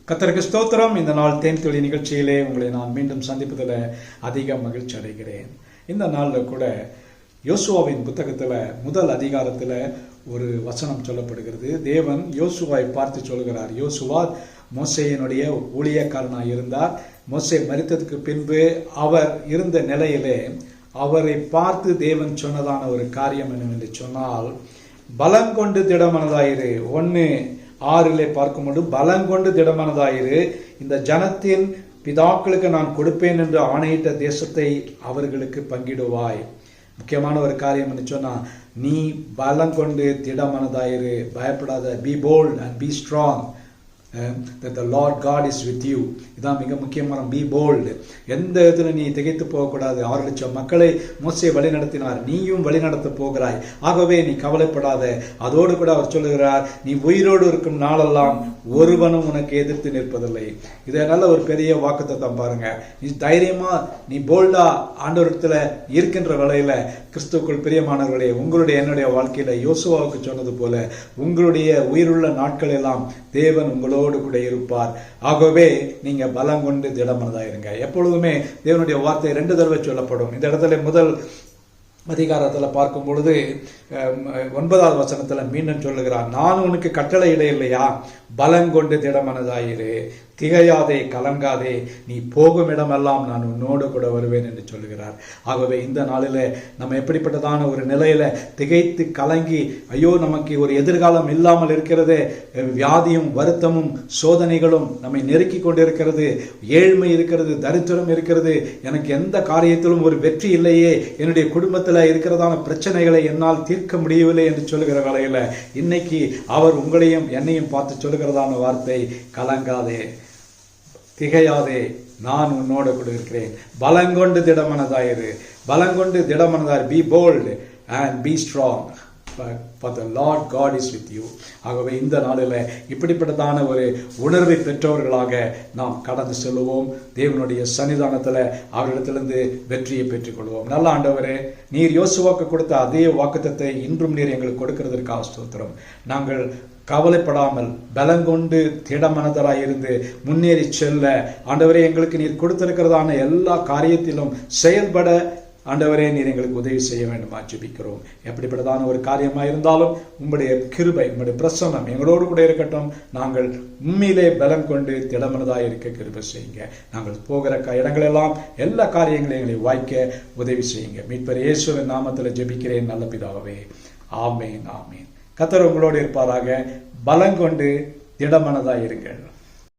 கர்த்தருக்கு ஸ்தோத்திரம். இந்த நாள் தேன்துளி நிகழ்ச்சியிலே உங்களை நான் மீண்டும் சந்திப்பதில் அதிக மகிழ்ச்சி அடைகிறேன். இந்த நாளில் கூட யோசுவாவின் புத்தகத்தில் முதல் அதிகாரத்தில் ஒரு வசனம் சொல்லப்படுகிறது. தேவன் யோசுவாவை பார்த்து சொல்கிறார், யோசுவா மோசேயினுடைய ஊழியக்காரனாக இருந்தார். மோசே மரித்ததுக்கு பின்பு அவர் இருந்த நிலையிலே அவரை பார்த்து தேவன் சொன்னதான ஒரு காரியம் என்னவென்று சொன்னால், பலங்கொண்டு திடமனதாயிரு. 1:6 பார்க்கும்போது, பலங்கொண்டு திடமனதாயிரு, இந்த ஜனத்தின் பிதாக்களுக்கு நான் கொடுப்பேன் என்று ஆணையிட்ட தேசத்தை அவர்களுக்கு பங்கிடுவாய். முக்கியமான ஒரு காரியம் என்று சொன்னா, நீ பலம் கொண்டு திடமனதாயிரு, பயப்படாத. B bold and be strong, that the Lord God is with you. இதான் மிக முக்கியமான. B bolt. எந்த இடத்துல நீ திகைத்து போகக்கூடாது. 6 லட்சம் மக்களை மோசே வழி நடத்தினார், நீயும் வழி நடத்த போகிறாய். ஆகவே நீ கவலைப்படாத. அதோடு கூட அவர் சொல்லுகிறார், நீ உயிரோடு இருக்கும் நாளெல்லாம் ஒருவனும் உனக்கு எதிர்த்து நிற்பதில்லை. இதை நல்ல ஒரு பெரிய வாக்குத்தத்தம் பாருங்க. நீ தைரியமா, நீ போல்டா ஆண்டவரத்துல இருக்கின்ற வேளையில, கிறிஸ்துவுக்குள் பிரியமானவர்களே, உங்களுடைய என்னுடைய வாழ்க்கையில யோசுவாவுக்கு சொன்னது போல உங்களுடைய உயிருள்ள நாட்கள் எல்லாம் தேவன் உங்களோடு கூட இருப்பார். ஆகவே நீங்க பலம் கொண்டு திடமனதாயிருங்க. எப்பொழுதுமே தேவனுடைய வார்த்தை 2 தடவை சொல்லப்படும். இந்த இடத்துல முதல் அதிகாரத்தில் பார்க்கும் பொழுது 9வது வசனத்துல மீண்டும் சொல்லுகிறார், நான் உனக்கு கட்டளை இல்லையா, பலங்கொண்டு திடமனதாயிரு, திகையாதே, கலங்காதே, நீ போகும் இடமெல்லாம் நான் உன்னோடு கூட வருவேன் என்று சொல்லுகிறார். ஆகவே இந்த நாளில நம்ம எப்படிப்பட்டதான ஒரு நிலையில திகைத்து கலங்கி, ஐயோ நமக்கு ஒரு எதிர்காலம் இல்லாமல் இருக்கிறது, வியாதியும் வருத்தமும் சோதனைகளும் நம்மை நெருக்கி கொண்டிருக்கிறது, ஏழ்மை இருக்கிறது, தரித்திரம் இருக்கிறது, எனக்கு எந்த காரியத்திலும் ஒரு வெற்றி இல்லையே, என்னுடைய குடும்பத்தில் இருக்கிறதான பிரச்சனைகளை என்னால் தீர்க்க முடியவில்லை என்று சொல்லுகிற வேளையில இன்னைக்கு அவர் உங்களையும் என்னையும் பார்த்து சொல்லுகிறதான வார்த்தை, கலங்காதே, திகையாதே, நான் உன்னோடு கூட இருக்கிறேன். பலங்கொண்டு திடமனதாயிரு, பலங்கொண்டு திடமனதாயிரு. Be bold and be strong, for the Lord God is with you. ஆகவே இந்த நாளில் இப்படிப்பட்டதான ஒரு உணர்வை பெற்றவர்களாக நாம் கடந்து செல்லுவோம். தேவனுடைய சன்னிதானத்தில் அவரிடத்திலிருந்து வெற்றியை பெற்றுக்கொள்வோம். நல்ல ஆண்டவரே, நீர் யோசுவாவுக்கு கொடுத்த அதே வாக்குத்தத்தை இன்றும் நீர் எங்களுக்கு கொடுக்கிறதற்காக ஸ்தோத்திரம். நாங்கள் கவலைப்படாமல் பலங்கொண்டு திடமனதராய் இருந்து முன்னேறி செல்ல ஆண்டவரே, எங்களுக்கு நீர் கொடுத்திருக்கிறதான எல்லா காரியத்திலும் செயல்பட ஆண்டவரே நீர் எங்களுக்கு உதவி செய்ய வேண்டும் ஜெபிக்கிறோம். எப்படிப்பட்டதான ஒரு காரியமாக இருந்தாலும் உம்முடைய கிருபை, உம்முடைய பிரசன்னம் எங்களோடு கூட இருக்கட்டும். நாங்கள் உண்மையிலே பலம் கொண்டு திடமனதாக இருக்க கிருபை செய்யுங்க. நாங்கள் போகிற இடங்களெல்லாம் எல்லா காரியங்களையும் எங்களை வாய்க்க உதவி செய்யுங்க. மீட்பர் இயேசுவின் நாமத்தில் ஜெபிக்கிறேன் நல்ல பிதாவே, ஆமேன், ஆமேன். கர்த்தர் உங்களோடு இருப்பாராக. பலம் கொண்டு திடமனதாக இருங்கள்.